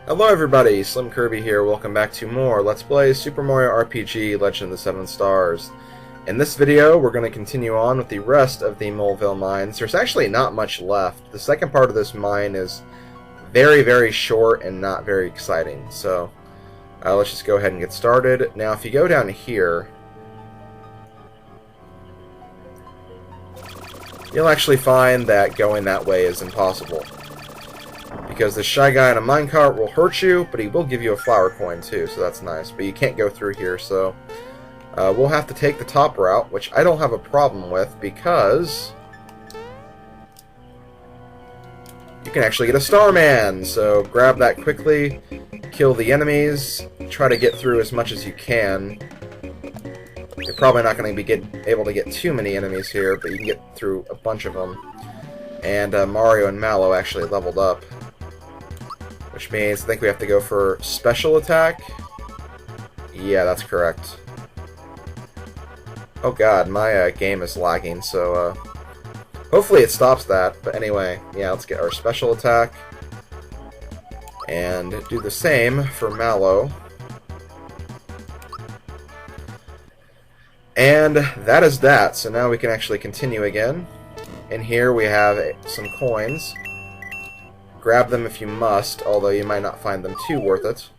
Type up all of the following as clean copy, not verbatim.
Hello everybody, Slim Kirby here, welcome back to more Let's Play Super Mario RPG Legend of the Seven Stars. In this video, we're going to continue on with the rest of the Moleville mines. There's actually not much left. The second part of this mine is very short and not very exciting, so let's just go ahead and get started. Now if you go down here, you'll actually find that going that way is impossible. Because the shy guy in a minecart will hurt you, but he will give you a flower coin too, so that's nice. But you can't go through here, so we'll have to take the top route, which I don't have a problem with, because you can actually get a Starman. So grab that quickly, kill the enemies, try to get through as much as you can. You're probably not going to be able to get too many enemies here, but you can get through a bunch of them. And Mario and Mellow actually leveled up. Which means I think we have to go for special attack. Yeah, that's correct. Oh god, my game is lagging, so hopefully it stops that. But anyway, yeah, let's get our special attack. And do the same for Mellow. And that is that, so now we can actually continue again. In here we have some coins. Grab them if you must, although you might not find them too worth it.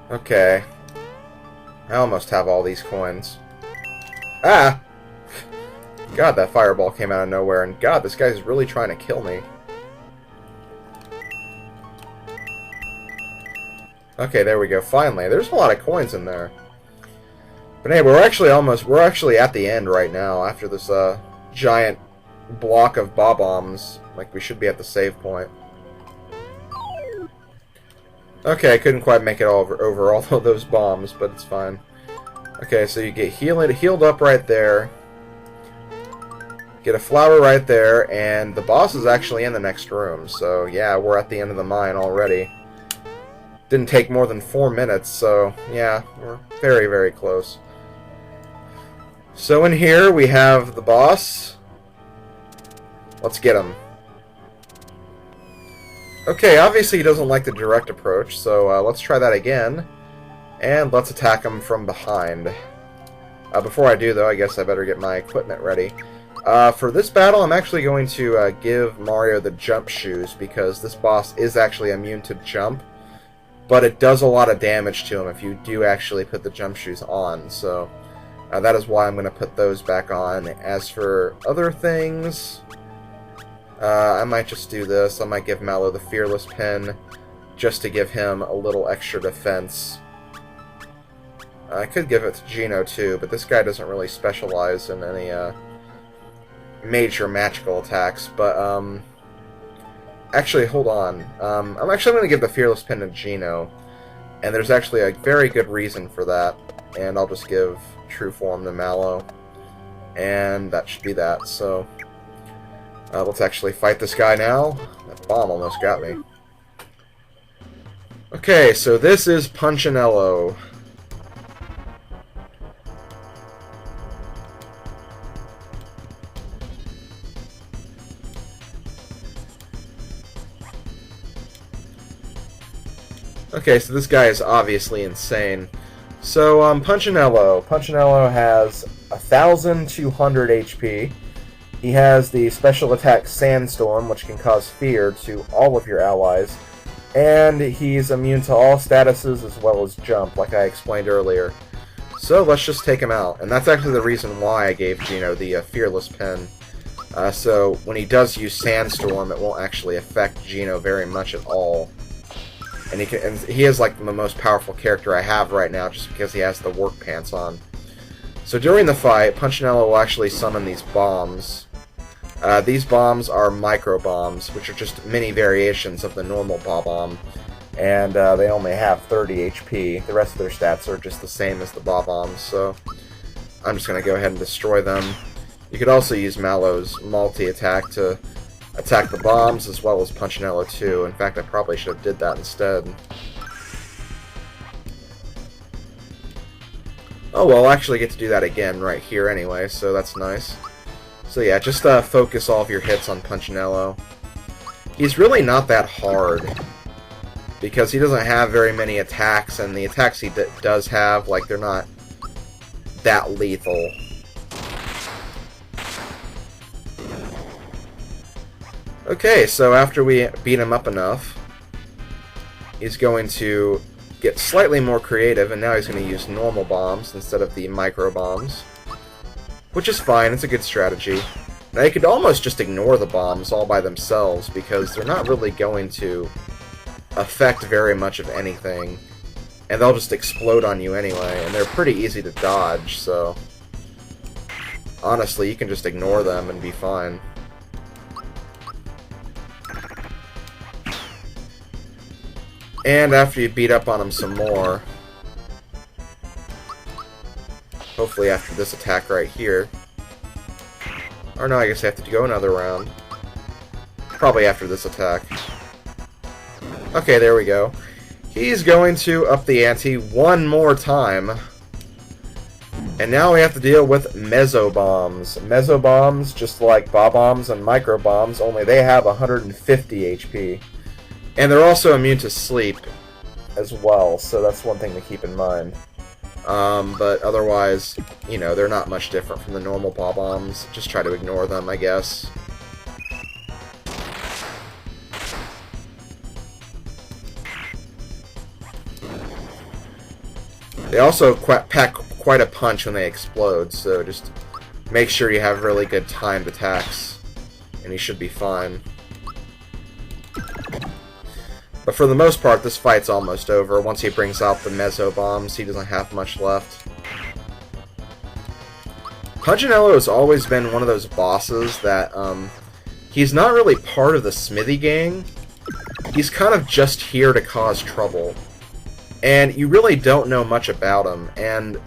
Okay. I almost have all these coins. Ah! God, that fireball came out of nowhere, and God, this guy's really trying to kill me. Okay, there we go, finally. There's a lot of coins in there. But hey, we're actually at the end right now, after this, giant block of bob-ombs. Like, we should be at the save point. Okay, I couldn't quite make it all over all of those bombs, but it's fine. Okay, so you get healed up right there. Get a flower right there, and the boss is actually in the next room. So, yeah, we're at the end of the mine already. Didn't take more than 4 minutes, so, yeah, we're very close. So in here we have the boss. Let's get him. Okay, obviously he doesn't like the direct approach, so let's try that again. And let's attack him from behind. Before I do, though, I guess I better get my equipment ready. For this battle, I'm actually going to give Mario the jump shoes, because this boss is actually immune to jump. But it does a lot of damage to him if you do actually put the jump shoes on, so that is why I'm going to put those back on. As for other things, I might just do this. I might give Mellow the Fearless Pin, just to give him a little extra defense. I could give it to Geno too, but this guy doesn't really specialize in any major magical attacks. But actually, hold on. I'm actually going to give the Fearless Pin to Geno, and there's actually a very good reason for that. And I'll just give True Form to Mellow, and that should be that. So let's actually fight this guy now. That bomb almost got me. Okay, so this is Nello. Okay, so this guy is obviously insane. So, Punchinello. Punchinello has 1,200 HP. He has the special attack Sandstorm, which can cause fear to all of your allies. And he's immune to all statuses as well as jump, like I explained earlier. So, let's just take him out. And that's actually the reason why I gave Geno the Fearless Pin. So, when he does use Sandstorm, it won't actually affect Geno very much at all. And he is like the most powerful character I have right now, just because he has the work pants on. So during the fight, Punchinello will actually summon these bombs. These bombs are micro bombs, which are just mini variations of the normal bob-omb, and they only have 30 HP. The rest of their stats are just the same as the bob-ombs, so I'm just going to go ahead and destroy them. You could also use Mallow's multi-attack to attack the bombs, as well as Punchinello too. In fact, I probably should have did that instead. Oh well, I'll actually get to do that again right here anyway, so that's nice. So So yeah, just focus all of your hits on Punchinello. He's really not that hard, because he doesn't have very many attacks, and the attacks he does have, like, they're not that lethal. Okay, so after we beat him up enough, he's going to get slightly more creative, and now he's going to use normal bombs instead of the micro bombs. Which is fine, it's a good strategy. Now you could almost just ignore the bombs all by themselves, because they're not really going to affect very much of anything. And they'll just explode on you anyway, and they're pretty easy to dodge, so... honestly, you can just ignore them and be fine. And after you beat up on him some more... hopefully after this attack right here... or no, I guess I have to go another round. Probably after this attack. Okay, there we go. He's going to up the ante one more time. And now we have to deal with Mezzo Bombs. Mezzo Bombs, just like Bob-Bombs and Micro Bombs, only they have 150 HP. And they're also immune to sleep as well, so that's one thing to keep in mind. But otherwise, you know, they're not much different from the normal Bob-Bombs. Just try to ignore them, I guess. They also pack quite a punch when they explode, so just make sure you have really good timed attacks, and you should be fine. But for the most part, this fight's almost over. Once he brings out the Mezzo Bombs, he doesn't have much left. Punchinello has always been one of those bosses that, he's not really part of the Smithy gang. He's kind of just here to cause trouble. And you really don't know much about him, and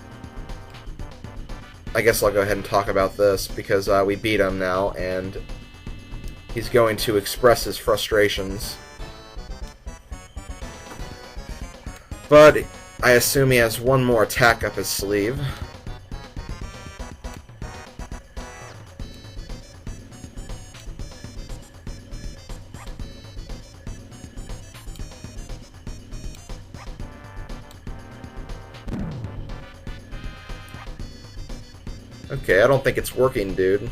I guess I'll go ahead and talk about this, because we beat him now, and he's going to express his frustrations. But I assume he has one more attack up his sleeve. Okay, I don't think it's working, dude.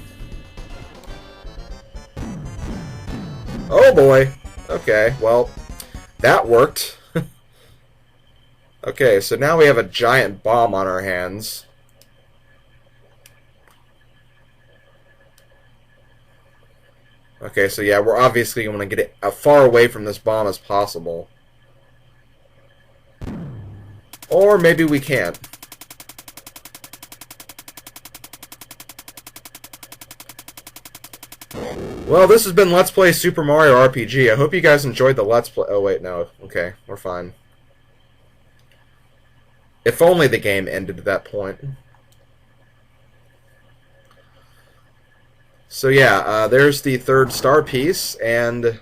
Oh boy! Okay, well, that worked. Okay, so now we have a giant bomb on our hands. Okay, so yeah, we're obviously going to get it as far away from this bomb as possible. Or maybe we can't. Well, this has been Let's Play Super Mario RPG. I hope you guys enjoyed the Let's Play. Oh, wait, no. Okay, we're fine. If only the game ended at that point. So yeah, there's the third star piece, and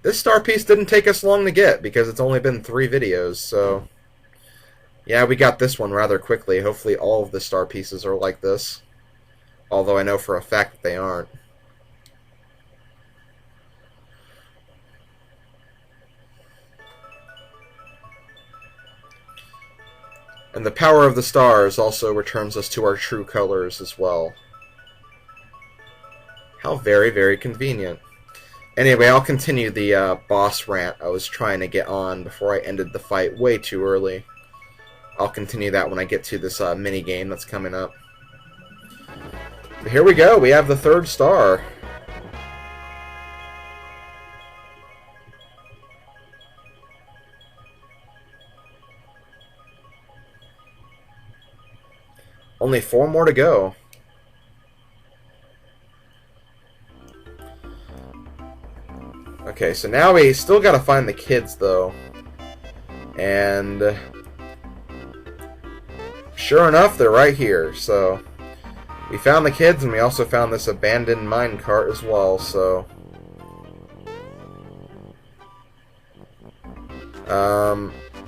this star piece didn't take us long to get, because it's only been 3 videos, so... yeah, we got this one rather quickly. Hopefully all of the star pieces are like this. Although I know for a fact that they aren't. And the power of the stars also returns us to our true colors as well. How very, very convenient. Anyway, I'll continue the boss rant I was trying to get on before I ended the fight way too early. I'll continue that when I get to this mini-game that's coming up. But here we go, we have the third star. Only 4 more to go. Okay, so now we still gotta find the kids, though. And... sure enough, they're right here, so... we found the kids, and we also found this abandoned minecart as well, so...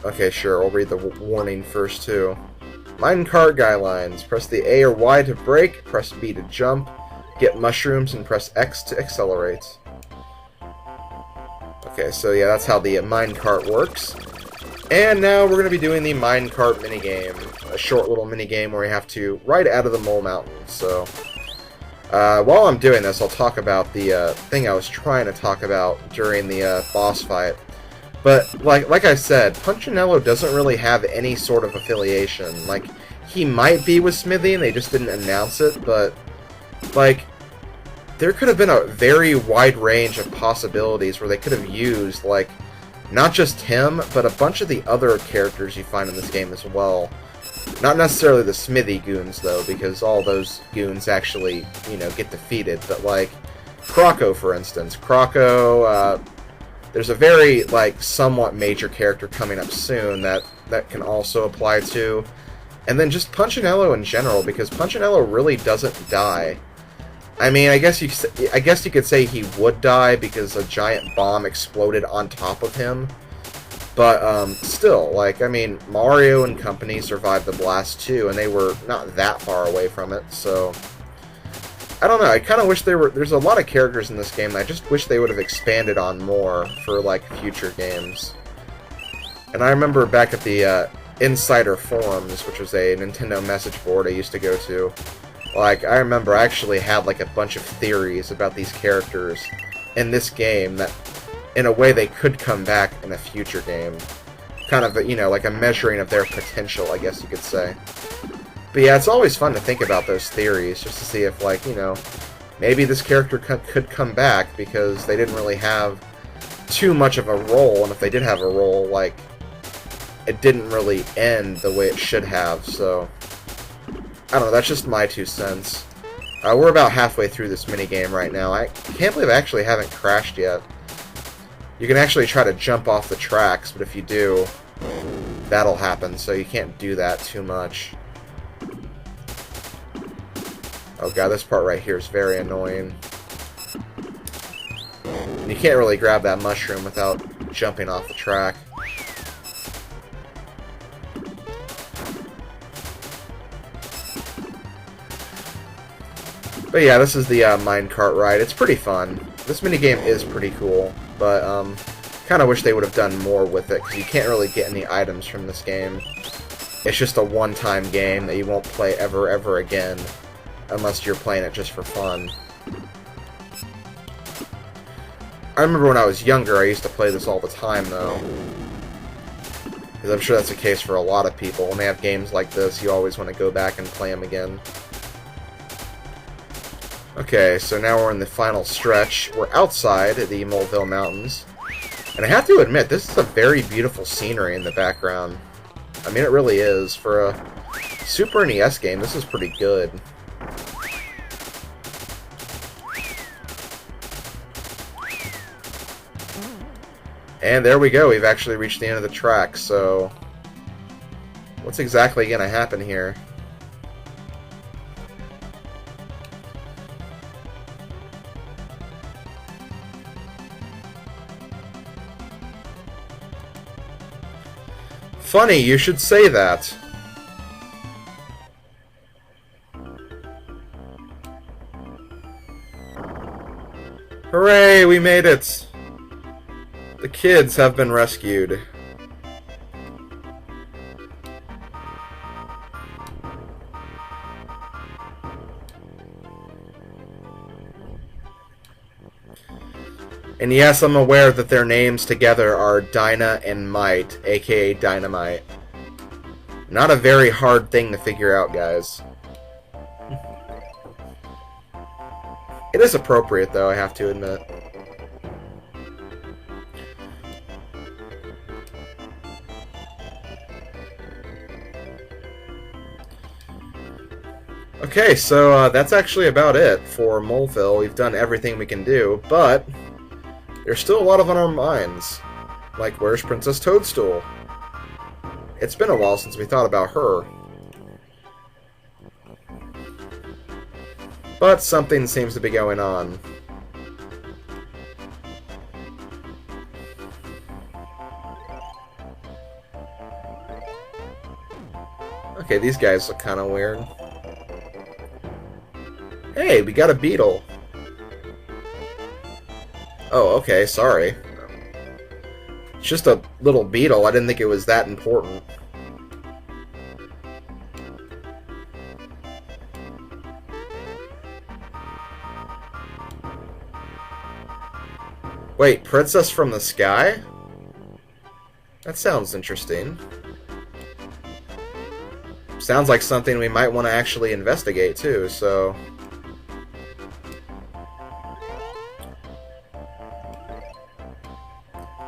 okay, sure, I'll read the warning first, too. Minecart guidelines. Press the A or Y to brake, press B to jump, get mushrooms and press X to accelerate. Okay, so yeah, that's how the minecart works. And now we're going to be doing the minecart minigame, a short little minigame where we have to ride out of the mole mountain. So, while I'm doing this, I'll talk about the thing I was trying to talk about during the boss fight. But, like I said, Punchinello doesn't really have any sort of affiliation. Like, he might be with Smithy, and they just didn't announce it, but, like, there could have been a very wide range of possibilities where they could have used, like, not just him, but a bunch of the other characters you find in this game as well. Not necessarily the Smithy goons, though, because all those goons actually, you know, get defeated. But, like, Croco, for instance. Croco, there's a very, like, somewhat major character coming up soon that can also apply to. And then just Punchinello in general, because Punchinello really doesn't die. I mean, I guess you could say he would die because a giant bomb exploded on top of him. But, still, like, I mean, Mario and company survived the blast too, and they were not that far away from it, so... I don't know, I kind of wish there's a lot of characters in this game that I just wish they would have expanded on more for, like, future games. And I remember back at the, Insider Forums, which was a Nintendo message board I used to go to, like, I remember I actually had, like, a bunch of theories about these characters in this game that, in a way, they could come back in a future game. Kind of, you know, like a measuring of their potential, I guess you could say. But yeah, it's always fun to think about those theories, just to see if, like, you know, maybe this character could come back because they didn't really have too much of a role, and if they did have a role, like, it didn't really end the way it should have, so... I don't know, that's just my 2 cents. We're about halfway through this minigame right now. I can't believe I actually haven't crashed yet. You can actually try to jump off the tracks, but if you do, that'll happen, so you can't do that too much. Oh god, this part right here is very annoying. And you can't really grab that mushroom without jumping off the track. But yeah, this is the minecart ride. It's pretty fun. This minigame is pretty cool, but kind of wish they would have done more with it, because you can't really get any items from this game. It's just a one-time game that you won't play ever again, unless you're playing it just for fun. I remember when I was younger, I used to play this all the time, though. Because I'm sure that's the case for a lot of people. When they have games like this, you always want to go back and play them again. Okay, so now we're in the final stretch. We're outside the Moleville Mountains. And I have to admit, this is a very beautiful scenery in the background. I mean, it really is. For a Super NES game, this is pretty good. And there we go, we've actually reached the end of the track, so... what's exactly going to happen here? Funny, you should say that. Hooray, we made it! The kids have been rescued. And yes, I'm aware that their names together are Dyna and Might, aka Dynamite. Not a very hard thing to figure out, guys. It is appropriate, though, I have to admit. Okay, so that's actually about it for Moleville. We've done everything we can do, but there's still a lot on our minds. Like, where's Princess Toadstool? It's been a while since we thought about her. But something seems to be going on. Okay, these guys look kind of weird. Hey, Hey, we got a beetle. Oh, okay, sorry. It's just a little beetle. I didn't think it was that important. Wait, Princess from the Sky? That sounds interesting. Sounds like something we might want to actually investigate, too, so...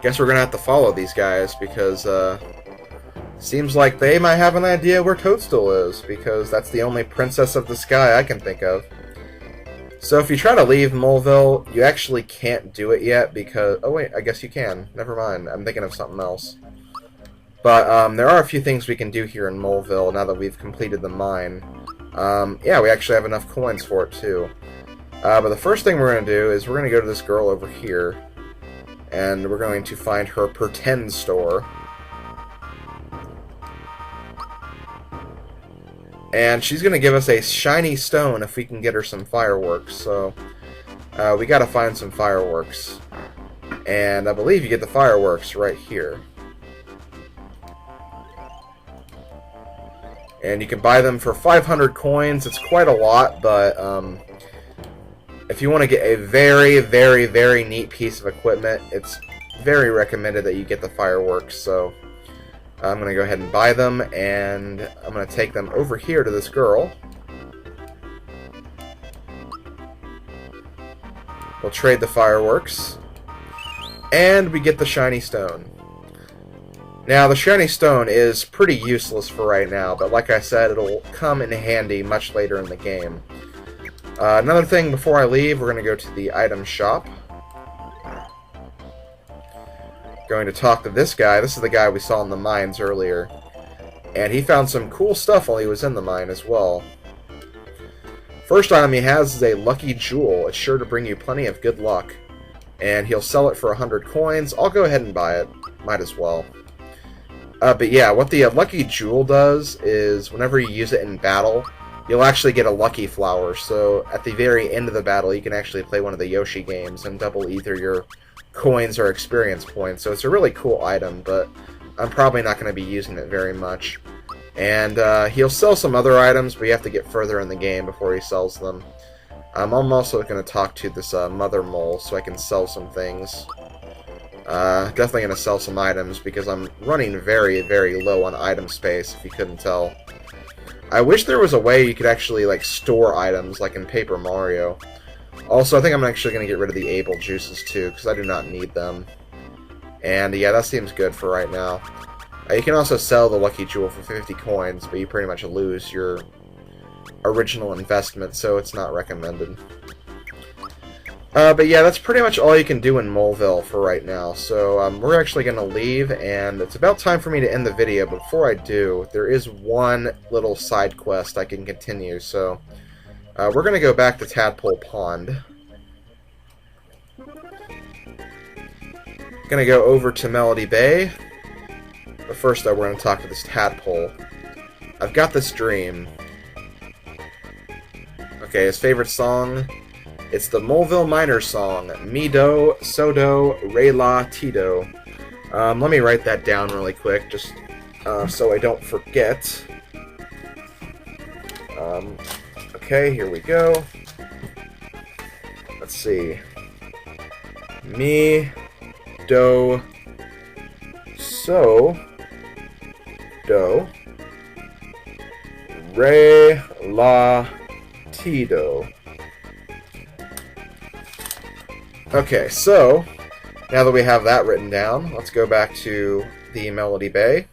Guess we're gonna have to follow these guys, because, seems like they might have an idea where Toadstool is, because that's the only Princess of the Sky I can think of. So if you try to leave Moleville, you actually can't do it yet, because... Oh wait, I guess you can. Never mind, I'm thinking of something else. But, there are a few things we can do here in Moleville, now that we've completed the mine. Yeah, we actually have enough coins for it, too. But the first thing we're gonna do is we're gonna go to this girl over here, and we're going to find her pretend store. And she's going to give us a shiny stone if we can get her some fireworks. So, we got to find some fireworks. And I believe you get the fireworks right here. And you can buy them for 500 coins. It's quite a lot, but if you want to get a very, very, very neat piece of equipment, it's very recommended that you get the fireworks. So I'm going to go ahead and buy them, and I'm going to take them over here to this girl. We'll trade the fireworks, and we get the shiny stone. Now, the shiny stone is pretty useless for right now, but like I said, it'll come in handy much later in the game. Another thing before I leave, we're going to go to the item shop. Going to talk to this guy. This is the guy we saw in the mines earlier. And he found some cool stuff while he was in the mine as well. First item he has is a lucky jewel. It's sure to bring you plenty of good luck. And he'll sell it for 100 coins. I'll go ahead and buy it. Might as well. But yeah, what the lucky jewel does is whenever you use it in battle, you'll actually get a lucky flower. So at the very end of the battle, you can actually play one of the Yoshi games and double either your coins or experience points. So it's a really cool item, but I'm probably not going to be using it very much. And he'll sell some other items, but you have to get further in the game before he sells them. I'm also going to talk to this mother mole so I can sell some things. Definitely going to sell some items because I'm running very, very low on item space, if you couldn't tell. I wish there was a way you could actually like store items like in Paper Mario. Also, I think I'm actually going to get rid of the Able juices too, because I do not need them. And yeah, that seems good for right now. You can also sell the Lucky Jewel for 50 coins, but you pretty much lose your original investment, so it's not recommended. But yeah, that's pretty much all you can do in Moleville for right now. So we're actually going to leave, and it's about time for me to end the video. But before I do, there is one little side quest I can continue. So we're going to go back to Tadpole Pond. Going to go over to Melody Bay. But first, though, we're going to talk to this tadpole. I've got this dream. Okay, his favorite song. It's the Moleville Miners song. Mi do, so do, re la, ti do. Let me write that down really quick, just so I don't forget. Okay, here we go. Let's see. Mi, do, so, do, re, la, ti do. Okay, so, now that we have that written down, let's go back to the Melody Bay.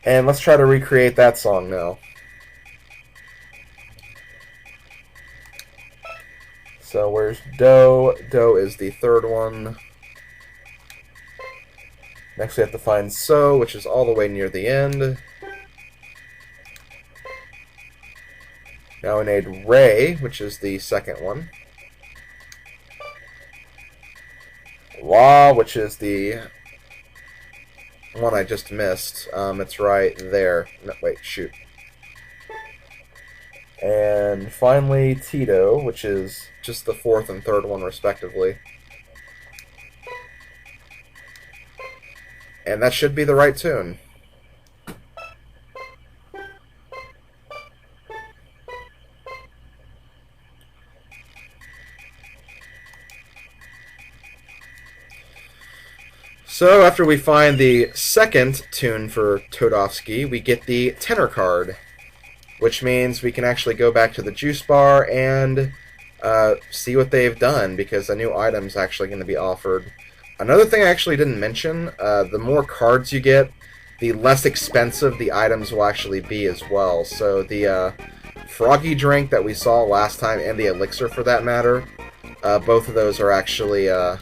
And let's try to recreate that song now. So, where's do? Do is the third one. Next we have to find so, which is all the way near the end. Now we need re, which is the second one. La, which is the one I just missed. It's right there. No, wait, shoot. And finally, Tito, which is just the fourth and third one, respectively. And that should be the right tune. So after we find the second tune for Todovsky, we get the tenor card, which means we can actually go back to the juice bar and see what they've done, because a new item's actually going to be offered. Another thing I actually didn't mention, the more cards you get, the less expensive the items will actually be as well. So the froggy drink that we saw last time, and the elixir for that matter, both of those are actually a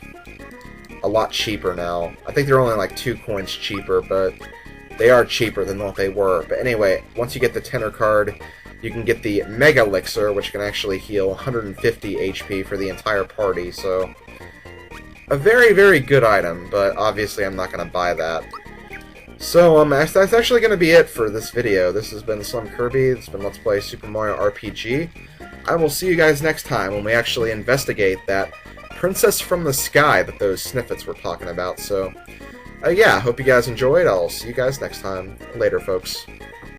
lot cheaper now. I think they're only like 2 coins cheaper, but they are cheaper than what they were. But anyway, once you get the tenor card, you can get the Mega Elixir, which can actually heal 150 HP for the entire party, so a very, very good item, but obviously I'm not going to buy that. So, that's actually going to be it for this video. This has been Slim Kirby, this has been Let's Play Super Mario RPG. I will see you guys next time when we actually investigate that Princess from the Sky that those snippets were talking about. So, yeah, hope you guys enjoyed. I'll see you guys next time. Later, folks.